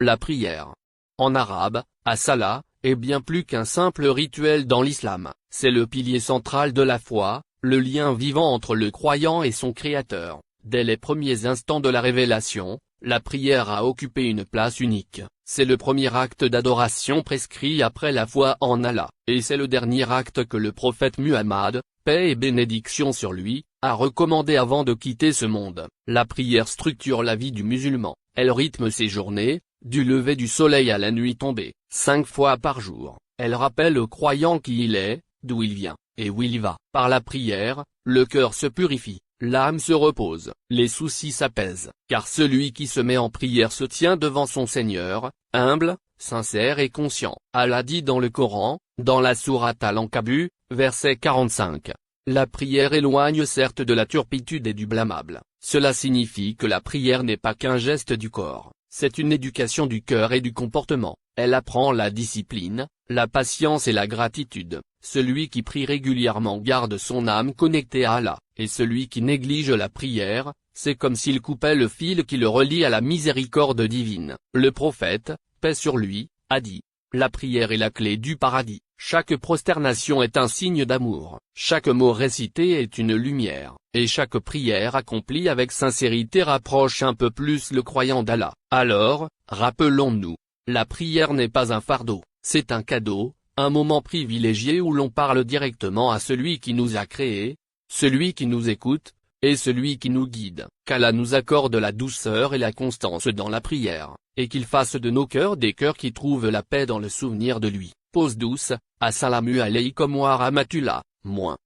La prière, en arabe, as-salat, est bien plus qu'un simple rituel dans l'islam. C'est le pilier central de la foi, le lien vivant entre le croyant et son créateur. Dès les premiers instants de la révélation, la prière a occupé une place unique. C'est le premier acte d'adoration prescrit après la foi en Allah, et c'est le dernier acte que le prophète Muhammad, paix et bénédiction sur lui, a recommandé avant de quitter ce monde. La prière structure la vie du musulman, elle rythme ses journées, du lever du soleil à la nuit tombée, 5 fois par jour. Elle rappelle au croyant qui il est, d'où il vient, et où il va. Par la prière, le cœur se purifie, l'âme se repose, les soucis s'apaisent, car celui qui se met en prière se tient devant son Seigneur, humble, sincère et conscient. Allah dit dans le Coran, dans la sourate Al-Ankabut, verset 45. La prière éloigne certes de la turpitude et du blâmable. Cela signifie que la prière n'est pas qu'un geste du corps, c'est une éducation du cœur et du comportement. Elle apprend la discipline, la patience et la gratitude. Celui qui prie régulièrement garde son âme connectée à Allah, et celui qui néglige la prière, c'est comme s'il coupait le fil qui le relie à la miséricorde divine. Le prophète, paix sur lui, a dit: la prière est la clé du paradis. Chaque prosternation est un signe d'amour, chaque mot récité est une lumière, et chaque prière accomplie avec sincérité rapproche un peu plus le croyant d'Allah. Alors, rappelons-nous, la prière n'est pas un fardeau, c'est un cadeau, un moment privilégié où l'on parle directement à celui qui nous a créés, celui qui nous écoute, et celui qui nous guide. Qu'Allah nous accorde la douceur et la constance dans la prière, et qu'il fasse de nos cœurs des cœurs qui trouvent la paix dans le souvenir de lui. Pause douce, assalamu alaykum wa rahmatullah, moins.